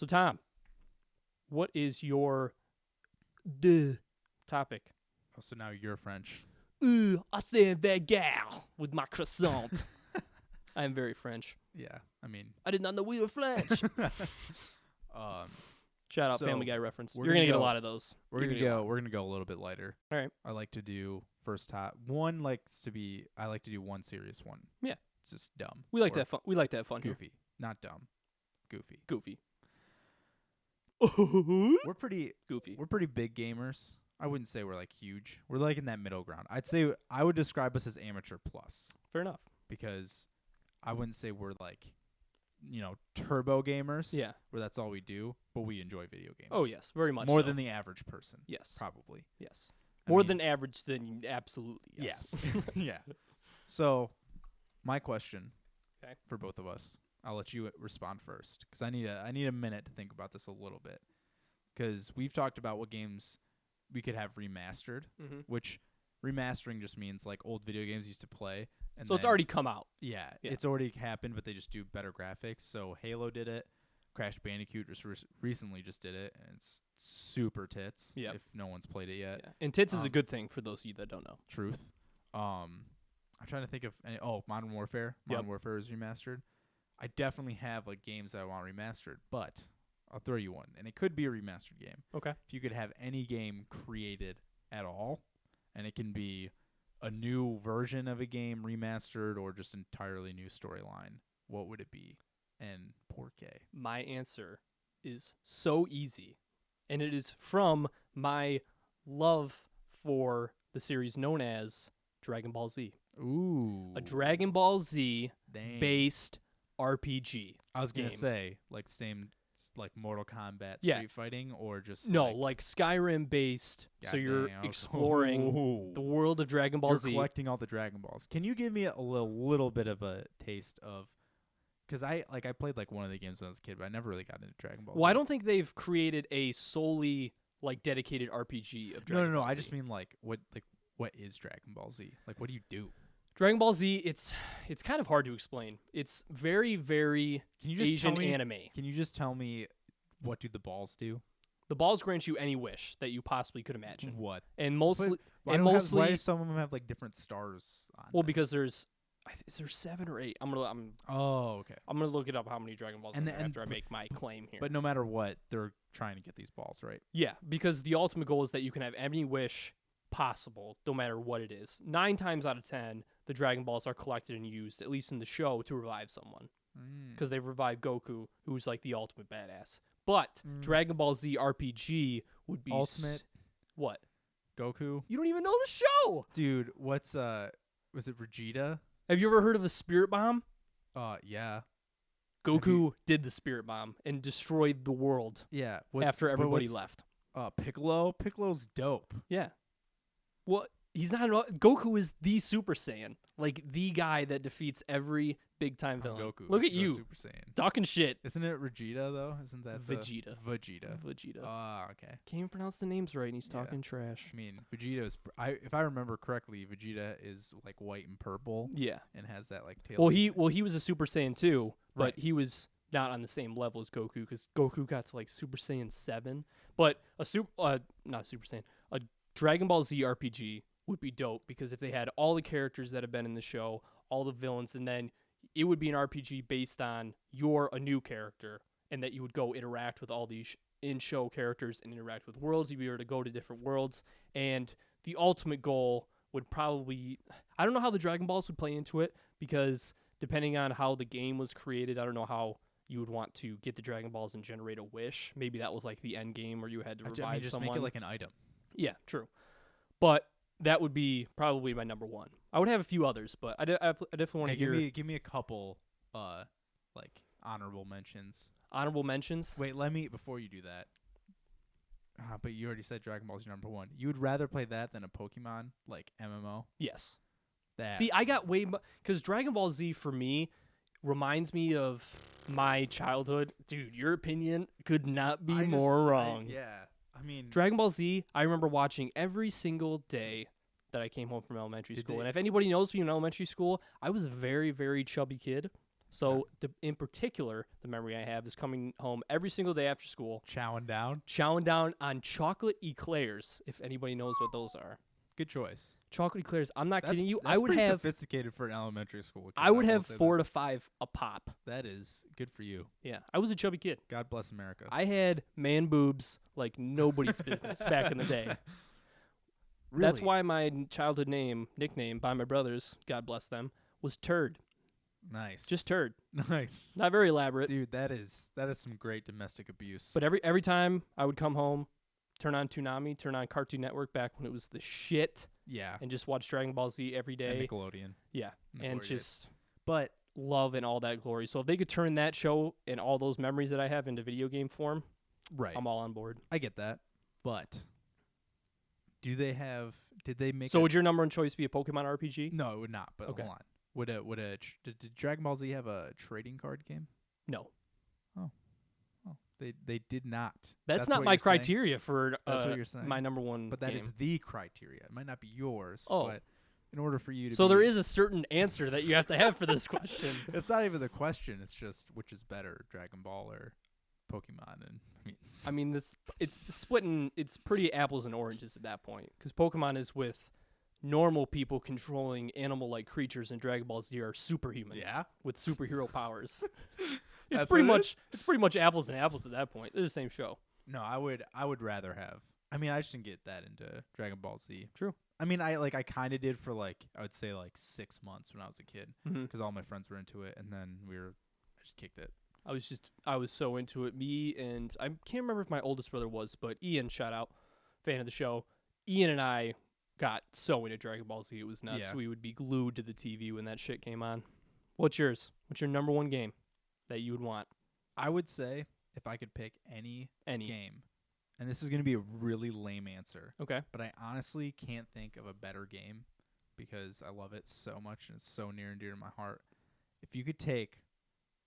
So, Tom, what is your topic? Oh, so now you're French. I said that gal with my croissant. I am very French. Yeah, I mean, I did not know we were French. Shout out So, Family Guy reference. we're You're gonna gonna get a go- lot of those. we're You're gonna get a go. lot. We're gonna go a little bit lighter. All right. I like to do first top. I like to do one serious one. Yeah. It's just dumb. We like or to have fun. We like to have fun here. Goofy, not dumb. Goofy. Goofy. We're pretty. Goofy. We're pretty big gamers. I wouldn't say we're like huge. We're like in that middle ground. I'd say I would describe us as amateur plus Fair enough. because I wouldn't say we're like, turbo gamers. Yeah. Where that's all we do, but we enjoy video games. Oh yes, very much More so. than the average person. Yes. Probably. Yes. I More mean, than average. Than absolutely. Yes. yeah. So, my question 'Kay. for both of us, I'll let you respond first because I need a minute to think about this a little bit because we've talked about what games we could have remastered, Mm-hmm. which remastering just means like old video games used to play. And So it's then- already come out. yeah, Yeah. it's already happened, but they just do better graphics. So Halo did it. Crash Bandicoot just recently just did it, and it's super tits. Yep. If no one's played it yet. Yeah. And tits is a Um, good thing for those of you that don't know. Truth. I'm trying to think of any. Oh, Modern Warfare. Modern Warfare is remastered. I definitely have like games that I want remastered, but I'll throw you one, and it could be a remastered game. Okay. If you could have any game created at all, and it can be a new version of a game remastered or just entirely new storyline, what would it be? And Porqué. My answer is so easy, and it is from my love for the series known as Dragon Ball Z. Ooh. A Dragon Ball Z Dang. based RPG. I was gonna game. say like same like Mortal Kombat Yeah. Street Fighting or just No, like, like Skyrim based. So you're goddamn. exploring Ooh. the world of Dragon Ball You're Z. collecting all the Dragon Balls. Can you give me a little bit of a taste of? Because I played like one of the games when I was a kid, but I never really got into Dragon Ball. Well, I Z. don't think they've created a solely like dedicated RPG of Dragon No. Ball I Z. just mean like what is Dragon Ball Z? Like what do you do? Dragon Ball Z. It's kind of hard to explain. It's very very Can you just Asian tell me? anime. Can you just tell me what do the balls do? The balls grant you any wish that you possibly could imagine, What? and mostly, Why and do mostly, do some of them have like different stars on well, them? because there's, is there 7 or 8? I'm Oh, okay. gonna look it up how many Dragon Balls And there the- and after I but- make my claim here. But no matter what, they're trying to get these balls, right? Yeah, because the ultimate goal is that you can have any wish possible, no matter what it is. 9 times out of 10, the Dragon Balls are collected and used, at least in the show, to revive someone. Because they revive Goku, who's like the ultimate badass. But Dragon Ball Z RPG would be Ultimate- what? Goku, You don't even know the show. dude. What's was it Vegeta? Have you ever heard of the Spirit Bomb? Yeah. Goku did the Spirit Bomb and destroyed the world Yeah. after everybody left. Piccolo. Piccolo's dope. Yeah. Well, he's not. Goku is the Super Saiyan, like the guy that defeats every big time villain. Goku. Look at Go you Super Saiyan. talking shit. Isn't it Vegeta though? Isn't that Vegeta. Vegeta. Vegeta. Ah, okay. Can't even pronounce the names right, and he's Yeah. talking trash. I mean, Vegeta's. If I remember correctly, Vegeta is like white and purple Yeah. and has that like tail. Well, he was a Super Saiyan too, but Right. he was not on the same level as Goku because Goku got to like Super Saiyan 7. But not a Super Saiyan, a Dragon Ball Z RPG would be dope because if they had all the characters that have been in the show, all the villains, and then it would be an RPG based on you're a new character and that you would go interact with all these in-show characters and interact with worlds. You'd be able to go to different worlds, and the ultimate goal would probably, I don't know how the Dragon Balls would play into it because depending on how the game was created, I don't know how you would want to get the Dragon Balls and generate a wish. Maybe that was like the end game where you had to revive I mean, just someone. make it like an item. Yeah, true. But that would be probably my number one. I would have a few others, but I definitely want to Okay, hear give me a couple like honorable mentions. honorable mentions. Wait, let me before you do that. But you already said Dragon Ball's your number one. You would rather play that than a Pokemon like MMO? Yes. That See, I got way because Dragon Ball Z for me reminds me of my childhood. Dude, your opinion could not be more wrong. yeah. I mean, Dragon Ball Z, I remember watching every single day that I came home from elementary Did school. they- And if anybody knows me in elementary school, I was a very, very chubby kid. So in particular, the memory I have is coming home every single day after school, Chowing down. chowing down on chocolate eclairs, if anybody knows what those are. Good choice. Chocolate eclairs. I'm not That's, kidding you. That's I would pretty have sophisticated for an elementary school kid. I would will have say 4 to 5 a pop. That is good for you. Yeah, I was a chubby kid. God bless America. I had man boobs like nobody's business back in the day. Really? That's why my childhood nickname by my brothers, God bless them, was Turd. Nice. Just Turd. nice. Not very elaborate. Dude, that is some great domestic abuse. But every time I would come home, turn on Toonami, turn on Cartoon Network back when it was the shit, yeah. and just watch Dragon Ball Z every And day. Nickelodeon. Yeah, and Nickelodeon days. just But love and all that glory. So if they could turn that show and all those memories that I have into video game form, right. I'm all on board. I get that. But did they make So would your number one choice be a Pokemon RPG? No, it would not, but Okay. hold on. Did Dragon Ball Z have a trading card game? No. Oh, they did not. That's not what my you're saying? criteria for That's what you're saying. my number one But that game. is the criteria. It might not be yours. Oh. But in order for you to So be, there is a certain answer that you have to have for this question. It's not even the question. It's just which is better, Dragon Ball or Pokemon. And I mean, it's splitting. It's pretty apples and oranges at that point because Pokemon is with normal people controlling animal-like creatures, and Dragon Ball Z are superhumans. Yeah? with superhero powers. That's Pretty what it much. It's pretty much apples and apples at that point. They're the same show. no, I would rather have. I mean, I just didn't get that into Dragon Ball Z. True. I mean, I kind of did for I would say 6 months when I was a kid Mhm. because all my friends were into it, and then I just kicked it. I was so into it. Me and I can't remember if my oldest brother was, but Ian, shout out, fan of the show. Ian and I got so into Dragon Ball Z, it was nuts. Yeah. We would be glued to the TV when that shit came on. What's yours? What's your number one game that you would want? I would say if I could pick any Any. game, and this is going to be a really lame answer, Okay. but I honestly can't think of a better game because I love it so much and it's so near and dear to my heart. If you could take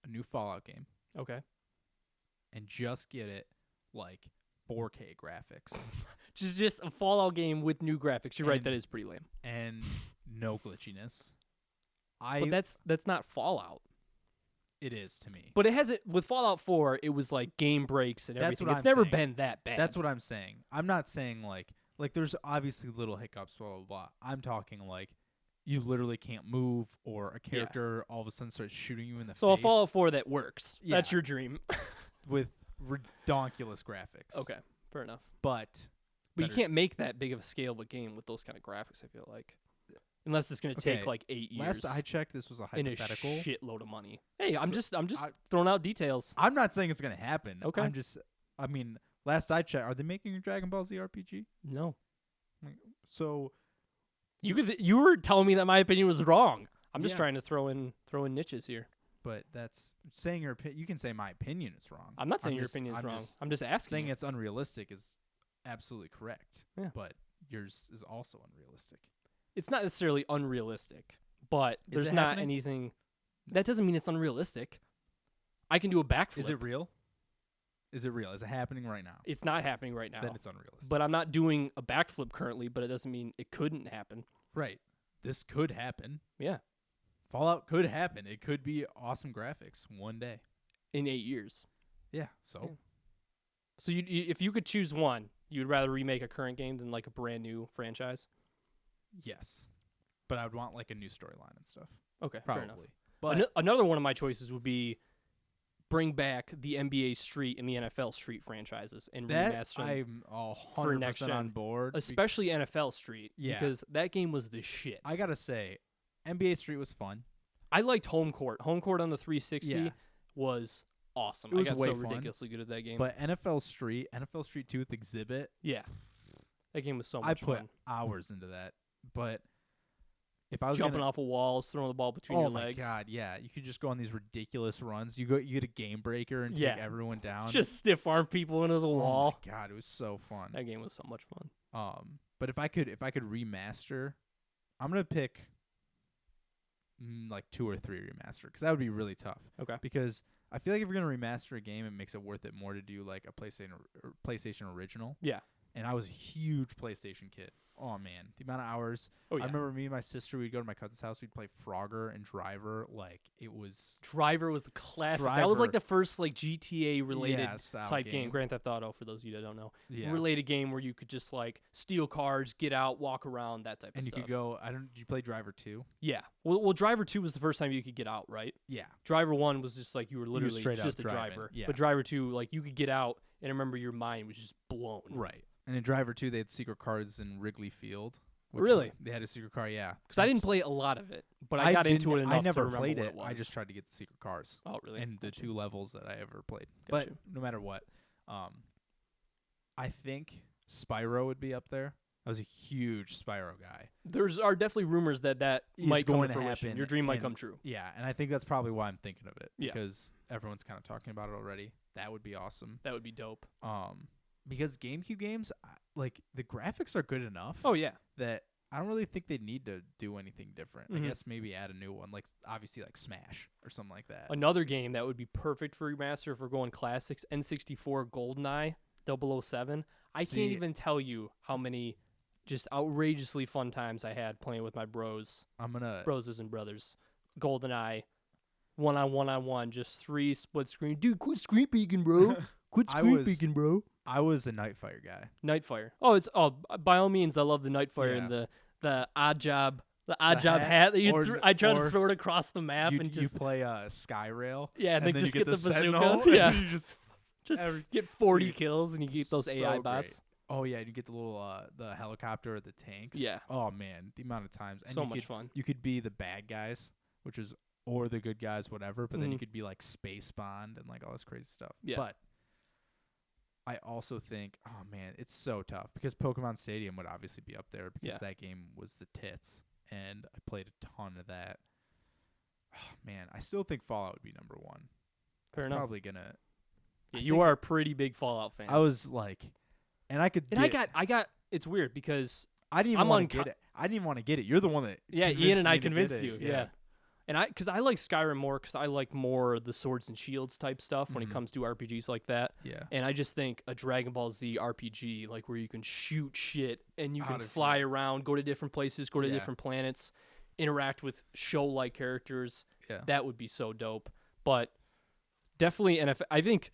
a new Fallout game Okay. and just get it 4K graphics Just a Fallout game with new graphics. You're right, And- that is pretty lame. and no glitchiness, But that's not Fallout. it is to me. But it hasn't with Fallout 4, it was like game breaks and That's everything. what It's I'm never saying. been that bad. That's what I'm saying. I'm not saying like there's obviously little hiccups, blah blah blah. I'm talking you literally can't move, or a character all of a sudden starts shooting you in the so a face Fallout 4 that works. Yeah. That's your dream. with redonkulous graphics. Okay, fair enough. But But you better- can't make that big of a scale of a game with those kind of graphics, I feel like. Unless it's going to take Okay, 8 years last I checked, this was a and a hypothetical. shitload of money. Hey, I'm just I- throwing out details. I'm not saying it's gonna happen. Okay. I mean, last I checked, are they making a Dragon Ball Z RPG? No. So You were telling me that my opinion was wrong. I'm just Yeah. trying to throw in niches here. but that's saying your opinion. You can say my opinion is wrong. I'm not saying your just- opinion is I'm wrong. just I'm just asking. saying you. it's unrealistic is absolutely correct. Yeah. But yours is also unrealistic. It's not necessarily unrealistic, but Is there's it not happening? anything. That doesn't mean it's unrealistic. I can do a backflip. Is it real? Is it real? Is it happening right now? It's not happening right now. Then it's unrealistic. But I'm not doing a backflip currently, but it doesn't mean it couldn't happen. Right. This could happen. Yeah. Fallout could happen. It could be awesome graphics one day. In 8 years. Yeah. So Yeah. So if you could choose one, you'd rather remake a current game than like a brand new franchise? yes. But I would want a new storyline and stuff. Okay, fair enough. Probably. But Another one of my choices would be bring back the NBA Street and the NFL Street franchises and that remaster them, I'm 100% for next on gen. board. especially NFL Street, Yeah. because that game was the shit. I gotta say, NBA Street was fun. I liked Home Court. Home Court on the 360 Yeah. was awesome. It was I got way so fun, ridiculously good at that game. But NFL Street 2 with Exhibit, yeah, that game was so I much put fun. hours into that. But if I was Jumping gonna, off of walls, throwing the ball between oh your my legs. god, yeah, you could just go on these ridiculous runs. You get a game breaker and Yeah. take everyone down. Just stiff arm people into the oh wall. my god, it was so fun. That game was so much fun. But if I could remaster, I'm gonna pick 2 or 3 remaster because that would be really tough. Okay. Because I feel like if you're gonna remaster a game, it makes it worth it more to do a PlayStation original. Yeah. and I was a huge PlayStation kid. Oh man, the amount of hours. Oh yeah. I remember me and my sister, we'd go to my cousin's house, we'd play Frogger and Driver. Like, it was Driver was a classic. That was like the first like GTA related style type game. Grand Theft Auto, for those of you that don't know. Yeah. Related game where you could just like steal cars, get out, walk around, that type of And you stuff. could go, did you play Driver 2? Yeah. Well, Driver 2 was the first time you could get out, right? Yeah. Driver 1 was just like you were literally straight just up a driving, driver. yeah. But Driver 2, like you could get out, and I remember your mind was just blown. Right. And in Driver 2, they had secret cars in Wrigley Field. Really? They had a secret car, yeah. Because I didn't play a lot of it, but I got into it enough I never to remember played what it. it was. I just tried to get the secret cars. Oh, really? And the 2 levels that I ever played. Gotcha. But no matter what, I think Spyro would be up there. I was a huge Spyro guy. There's are definitely rumors that Is might come going to to fruition. happen, Your dream might and- come true. Yeah, and I think that's probably why I'm thinking of it. Yeah. Because everyone's kind of talking about it already. That would be awesome. That would be dope. Because GameCube games, like, the graphics are good enough Oh yeah. that I don't really think they need to do anything different. Mhm. I guess maybe add a new one, like obviously like Smash or something like that. Another game that would be perfect for remaster if we're going classics, N64 GoldenEye 007. I See- can't even tell you how many just outrageously fun times I had playing with my broses and brothers. GoldenEye, one-on-one, just 3 split screen. Dude, quit screen peeking, bro. Quit screen peeking, bro. I was a Nightfire guy. Nightfire. By all means, I love the Nightfire and the odd job. The odd job hat that you I try to throw it across the map and just you play Skyrail. yeah, and then just you get the Sentinel, bazooka. Yeah, and you just get 40 dude, kills and you get those AI so bots. great. Oh yeah, you get the little the helicopter or the tanks. Yeah. Oh man, the amount of times. And So you much could, fun. You could be the bad guys, which is or the good guys, whatever. But then you Mhm. could be like Space Bond and like all this crazy stuff. Yeah. But I also think, oh man, it's so tough because Pokemon Stadium would obviously be up there because that game was the tits, and I played a ton of that. Oh man, I still think Fallout would be number 1. Fair It's enough. probably gonna. Yeah, you are a pretty big Fallout fan. I was like, and I could. and I got. It's weird because I didn't even I'm want to get it. I didn't even want to get it. You're the one that. yeah, convinced Ian and me I to get convinced it. you. Yeah. And because I like Skyrim more because I like more the swords and shields type stuff when it Mhm. comes to RPGs like that. Yeah. And I just think a Dragon Ball Z RPG, like where you can shoot shit and you Out can of fly around, go to different places, go to Yeah. different planets, interact with show-like characters, Yeah. that would be so dope. But definitely, I think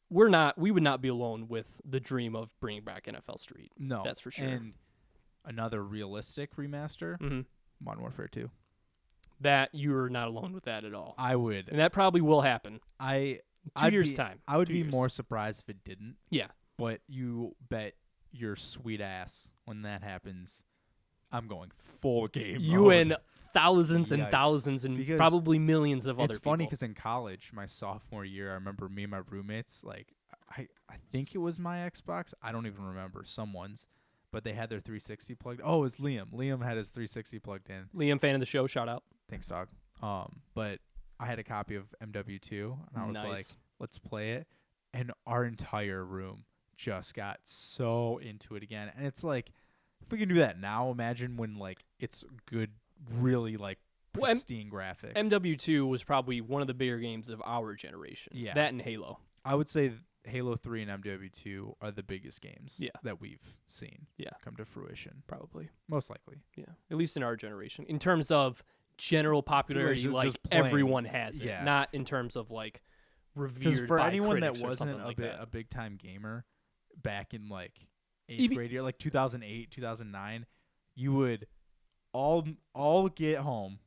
we would not be alone with the dream of bringing back NFL Street. No, That's for sure. And another realistic remaster, hmm Modern Warfare 2. That you're not alone with that at all. I would. And that probably will happen. I. 2 I'd years' be- time. I would 2 be years. more surprised if it didn't. Yeah. But you bet your sweet ass when that happens, I'm going full game. You mode. and thousands and Yikes. thousands and Because probably millions of other It's funny people. because in college, my sophomore year, I remember me and my roommates, like, I think it was my Xbox. I don't even remember. Someone's. But they had their 360 plugged. Oh, it was Liam. Liam had his 360 plugged in. Liam, fan of the show, shout out. Thanks, dog. But I had a copy of MW2, and I was like, Nice. let's play it. And our entire room just got so into it again. And it's like, if we can do that now, imagine when, like, it's good, really, like, Well, pristine graphics. MW2 was probably one of the bigger games of our generation. Yeah. That and Halo. I would say Halo 3 and MW2 are the biggest games Yeah. that we've seen Yeah. come to fruition. Probably. Most likely. Yeah. At least in our generation. In terms of general popularity, just like playing. everyone has it. Yeah. Not in terms of like Because revered for by anyone that critics or wasn't something like that. a big time gamer back in like 8th Even- grade year, like 2008, 2009, you would all get home,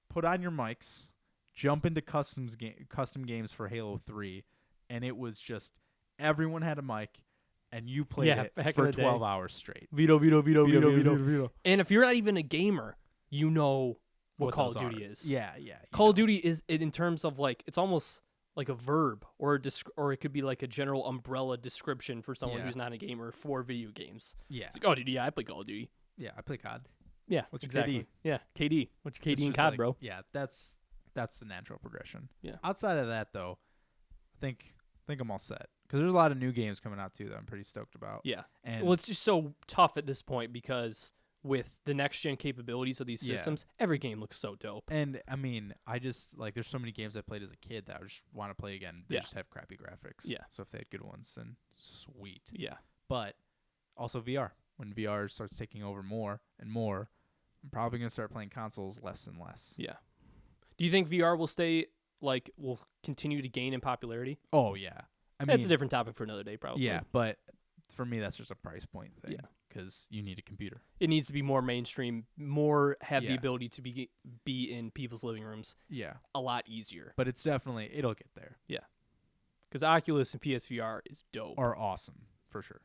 put on your mics, jump into custom games for Halo 3, and it was just everyone had a mic and you played Yeah, it back in for the day. 12 hours straight. Veto. And if you're not even a gamer, you know what Call of those Duty are. is. Yeah, yeah. you Call of know. Duty is in terms of like it's almost like a verb or or it could be like a general umbrella description for someone Yeah. who's not a gamer for video games. Yeah. It's like, oh, dude, yeah, I play Call of Duty. Yeah, I play COD. Yeah, What's your exactly. KD? Yeah, KD. What's your It's KD and just COD, like- bro? Yeah, that's the natural progression. Yeah. Outside of that, though, I think I'm all set because there's a lot of new games coming out too that I'm pretty stoked about. Yeah. And Well, it's just so tough at this point because with the next gen capabilities of these Yeah. systems, every game looks so dope. and I mean, I just like there's so many games I played as a kid that I just want to play again. They Yeah. just have crappy graphics. Yeah. So if they had good ones, then sweet. Yeah. But Also VR. When VR starts taking over more and more, I'm probably gonna start playing consoles less and less. Yeah. Do you think VR will will continue to gain in popularity? Oh yeah. I mean, That's a different topic for another day, probably. yeah, but for me, that's just a price point thing. Yeah. Because you need a computer. It needs to be more mainstream, have the Yeah. ability to be in people's living rooms Yeah. a lot easier. But it'll get there. Because Oculus and PSVR is dope. Are awesome for sure.